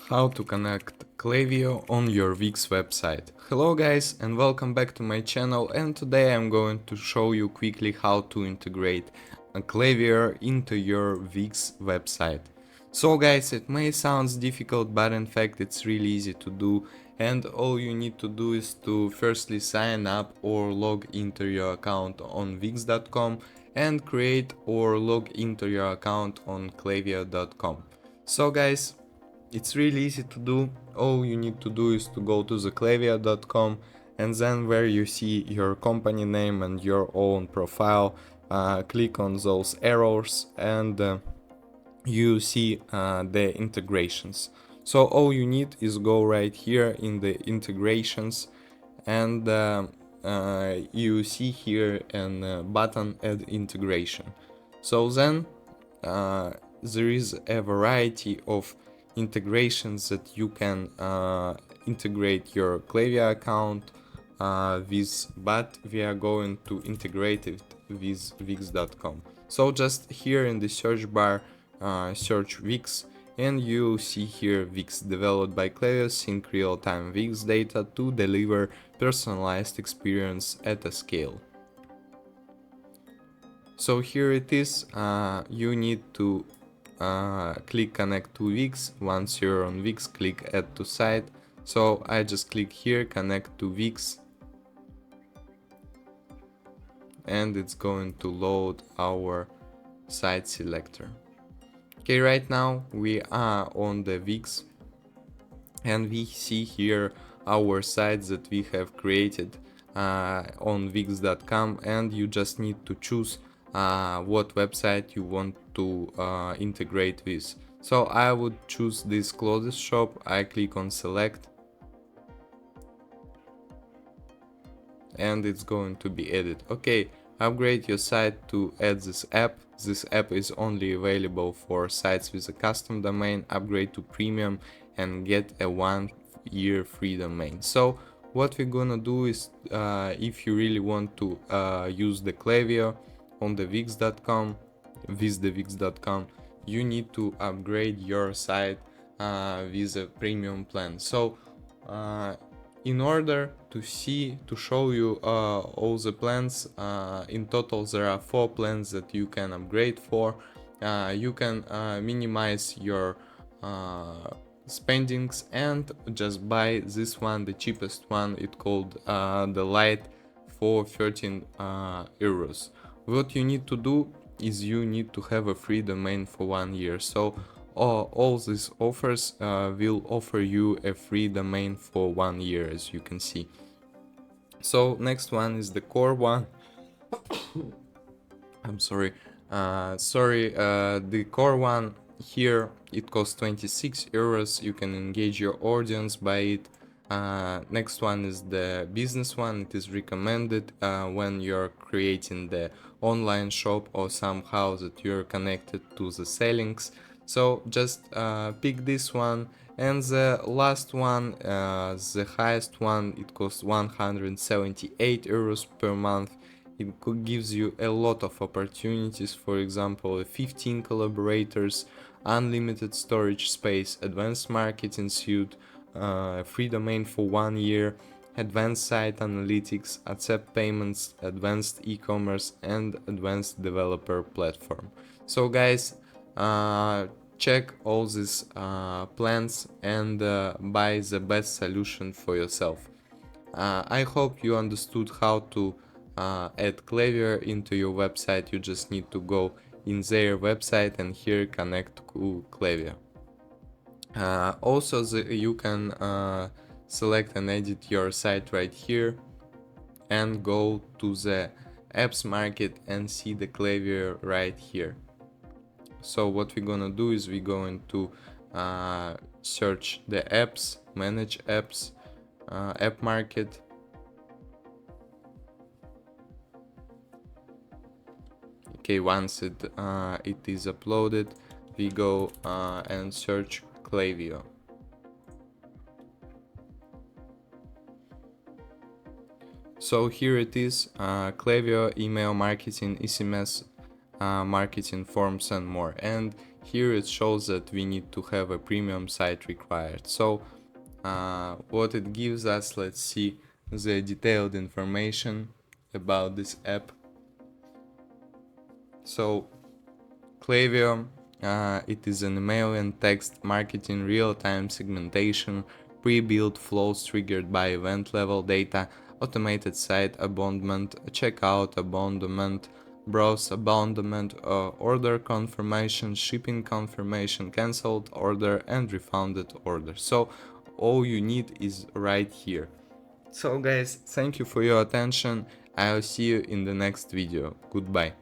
How to connect Klaviyo on your Wix website. Hello guys and welcome back to my channel, and today I'm going to show you quickly how to integrate a Klaviyo into your Wix website. So guys, it may sound difficult, but in fact it's really easy to do, and all you need to do is to firstly sign up or log into your account on wix.com and create or log into your account on klaviyo.com. So guys, it's really easy to do. All you need to do is to go to the klaviyo.com, and then where you see your company name and your own profile, click on those arrows and you see the integrations. So all you need is go right here in the integrations, and you see here a button add integration. So then there is a variety of integrations that you can integrate your Klaviyo account with, but we are going to integrate it with wix.com. So just here in the search bar, search Wix, and you see here Wix developed by Klaviyo, sync real-time Wix data to deliver personalized experience at a scale. So here it is. You need to click connect to Wix. Once you're on Wix, click add to site. So I just click here, connect to Wix, and it's going to load our site selector. Okay, right now we are on the Wix, and we see here our sites that we have created on wix.com, and you just need to choose what website you want to integrate with. So I would choose this clothes shop. I click on select, and it's going to be added. Okay, upgrade your site to add this app. This app is only available for sites with a custom domain. Upgrade to premium and get a 1-year free domain. So what we're gonna do is, if you really want to use the Klaviyo on the wix.com, with the wix.com, you need to upgrade your site with a premium plan. So in order to show you all the plans, in total there are 4 plans that you can upgrade for. You can minimize your spendings and just buy this one, the cheapest one. It's called the Lite, for 13 euros. What you need to do is you need to have a free domain for 1 year. So all these offers will offer you a free domain for 1 year, as you can see. So next one is the core one. I'm sorry. The core one here, it costs 26 euros. You can engage your audience by it. Next one is the business one. It is recommended when you're creating the online shop or somehow that you're connected to the sellings. So just pick this one. And the last one, the highest one, it costs 178 euros per month. It gives you a lot of opportunities. For example, 15 collaborators, unlimited storage space, advanced marketing suite, free domain for 1 year, advanced site analytics, accept payments, advanced e-commerce, and advanced developer platform. So guys, check all these plans and buy the best solution for yourself. I hope you understood how to add Klaviyo into your website. You just need to go in their website and here connect to Klaviyo. Also, you can select and edit your site right here and go to the apps market and see the Klaviyo right here. So what we're gonna do is we're going to search the apps, manage apps, app market. Okay, once it is uploaded, we go and search Klaviyo. So here it is, Klaviyo, email marketing, SMS marketing, forms and more. And here it shows that we need to have a premium site required. So what it gives us, let's see the detailed information about this app. So Klaviyo, it is an email and text marketing real-time segmentation, pre-built flows triggered by event level data, automated site abandonment, checkout abandonment, browse abandonment, order confirmation, shipping confirmation, cancelled order and refunded order. So all you need is right here. So guys, thank you for your attention. I'll see you in the next video. Goodbye.